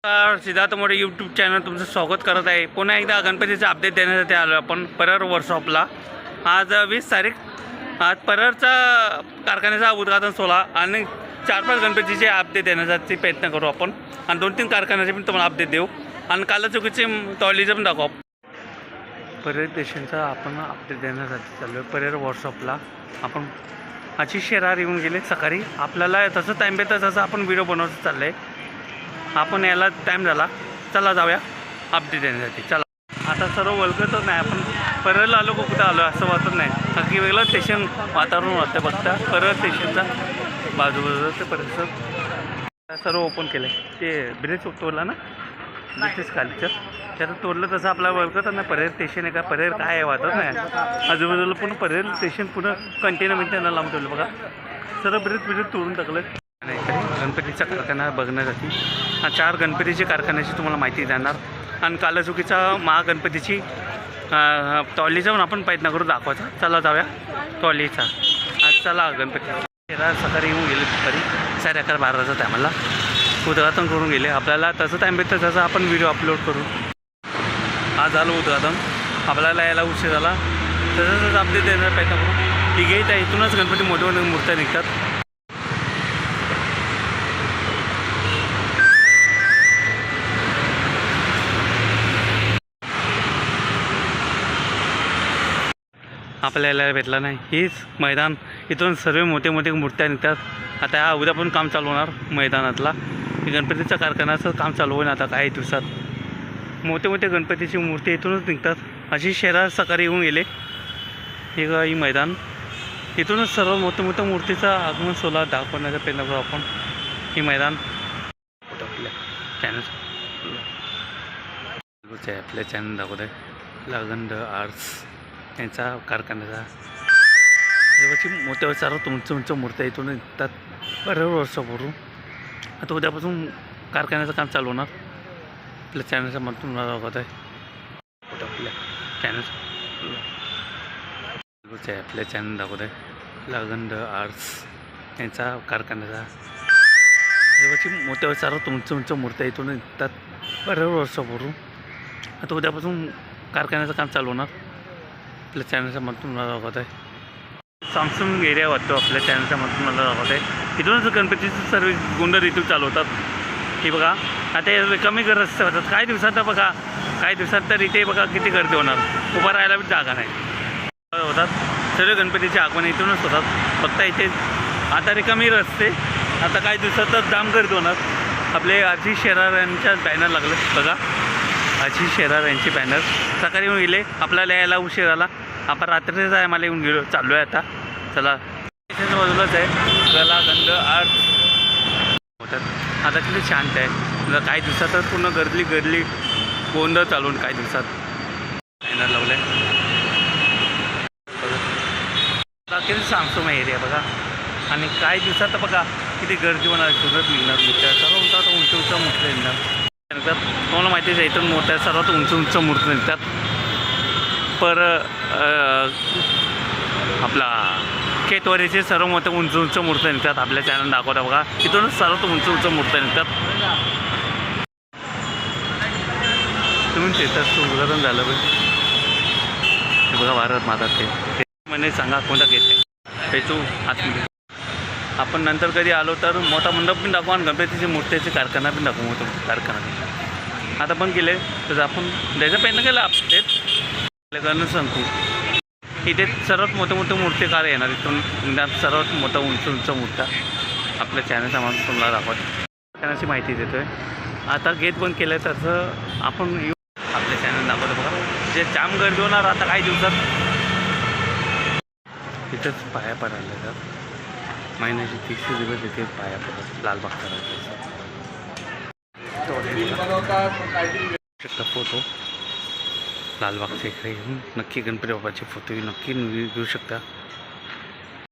Siddharth More YouTube channel तुमचं स्वागत करत आहे. पुन्हा एकदा गणपतीचा अपडेट देण्यासाठी आलो आपण परळ वर्कशॉपला. आज 20 तारीख. आज परळचा कारखान्याचा उद्घाटन सोहळा आणि 4-5 गणपतीचे अपडेट देण्यासाठी प्रयत्न करू आपण आणि 2-3 कारखान्याचे पण तुम्हाला अपडेट देऊ आणि काला चुकीचे टॉयलेटचं पण दाखवू. परळ स्टेशनचा आपण अपडेट देण्यासाठी चालू आहे. परळ वर्कशॉपला आपण आशिष शेरार येऊन गेले सकाळी. आपल्याला तसं टाईम भेटतं तसं आपण व्हिडिओ बनवत चाललं आहे. आपण यायला टाईम झाला, चला जाऊया अपडेट देण्यासाठी. चला आता सर्व वळखतच नाही आपण परळला आलो का कुठं आलो असं वाटत नाही, कारण की वेगळं स्टेशन वातावरण वाटतं. बघता परळ स्टेशनचा बाजूबाजूचं ते परिसर सर्व ओपन केलं आहे. ते ब्रिज तोडला ना ब्रिटिश खालीचं, त्याचं तोडलं तसं आपल्याला वळखत नाही. परळ स्टेशन आहे का परळ काय आहे वाटत नाही. आजूबाजूला पूर्ण परळ स्टेशन पूर्ण कंटेनर लावून ठेवलं बघा. सर्व ब्रिज तोडून टाकलं. गणपतीचा कारखाना बघण्यासाठी 4 गणपतीचे कारखान्याची तुम्हाला माहिती देणार आणि कालचुकीचा महागणपतीची टॉलीचा पण आपण प्रयत्न करू दाखवायचा. चला जाऊया टॉलीचा. आज चला गणपती सकाळी येऊन गेले दुपारी 11:30-12चा टायमाला उद्घाटन करून गेले. आपल्याला तसं टाईम भेटतं तसं आपण व्हिडिओ अपलोड करू. आज झालं उद्घाटन, आपल्याला यायला उशीर झाला तसंच अपडेट देण्याचा प्रयत्न करू. ठीक आहे, इथूनच गणपती मोठे मोठे मूर्त्या निघतात. आपल्याला भेटला नाही. हीच मैदान, इथून सर्व मोठे मोठे मूर्त्या निघतात. आता हा उद्या पण काम चालू होणार मैदानातला. गणपतीच्या कारखान्याचं काम चालू होईल आता काही दिवसात. मोठे मोठे गणपतीची मूर्ती इथूनच निघतात. अशी शहरात सकाळी येऊन गेले. ही मैदान, इथूनच सर्व मोठ्या मूर्तीचा आगमन सोहळा दाखवण्याचा प्रयत्न करू आपण. ही मैदान आपल्या चॅनल दाखवत आहे लागंड आर्ट्स यांचा कारखान्याचा. मोठ्या सर्वात उंच मूर्त्या इथून निघतात बऱ्याच वर्षापूर्वी. आता उद्यापासून कारखान्याचं काम चालू होणार. आपल्या चॅनलच्या मधून दाखवत आहे आपल्या आपल्या चॅनल दाखवत आहे लागंड आर्ट्स यांचा कारखान्याचा. मोठ्या सर्वात उंच मूर्त्या इथून निघतात बऱ्याच वर्षापूर्वी. आता उद्यापासून कारखान्याचं काम चालू होणार. आपल्या चॅनलच्या मधून मला दाखवत आहे सॅमसंग एरिया वाटतो. आपल्या चॅनलच्या मधून मला दाखवत आहे. इथूनच गणपतीचे सर्व गुंड ऋतू चालू होतात. हे बघा आता कमी रस्ते होतात. काही दिवसात बघा, काही दिवसात तर इथे बघा किती गर्दी होणार. उभा राहायला बी जागा नाही होतात. सर्व गणपतीचे आगमन इथूनच होतात. फक्त इथे आता रिकामी रस्ते. आता काही दिवसात तर जाम गर्दी होणार. आपले आशिष शेरार यांच्या बॅनर लागले बघा. आशिष शेरार यांची बॅनर सकाळी येऊन गेले. आपल्याला यायला उशीर झाला. आपण रात्रीच आहे मला येऊन गेलो चाललो आहे आता. चला स्टेशनच्या बाजूलाच आहे कलागंध आर्ट होतात. आता किती शांत आहे. काही दिवसात तर पूर्ण गर्दी गोंधळ चालून काही दिवसात बॅनर लावलं आहे. किती सांगतो एरिया बघा. आणि काही दिवसात बघा किती गर्दी होणार. सुरत निघणार मूर्त्या सर्व म्हणतात उंच मूर्त्या निघणार. तुम्हाला माहितीच आहे इथून मोठ्या सर्वात उंच मूर्ती निघतात. पर आपला केतवारीचे सर्व मोठे उंच मूर्त्या निघतात. आपल्या चॅनल दाखवता बघा. इथूनच सर्वात उंच मूर्त्या निघतात. तुम्ही शेतात उद्घाटन झालं पाहिजे. ते बघा भारत माता ते म्हणे सांगा कोणता घेते पेचू आतमध्ये. आपण नंतर कधी आलो तर मोठा मंडप पण दाखवू आणि गणपतीची मूर्त्याचे कारखाना पण दाखवू. मोठा कारखाना आता पण केले तर आपण द्यायचा प्रयत्न केला. अपडेट करणं सांगू. इथे सर्वात मोठे मूर्तिकार येणार. इथून सर्वात मोठा उंच मूर्त्या आपल्या चॅनलच्या मागून तुम्हाला दाखवत कारखान्याची माहिती देतो आहे. आता गेट बंद केलं आहे तसं आपण येऊ आपल्या चॅनल दाखवतो बघा. जे जाम गर्दी होणार आता काही दिवसात. तिथंच पाया पडायला तर महिन्याची 30 दिवस इथे पाया पडतात लालबाग करायचं. फोटो लालबागच्या इकडे येऊन नक्की गणपती बाप्पाचे फोटोही नक्की घेऊ शकता.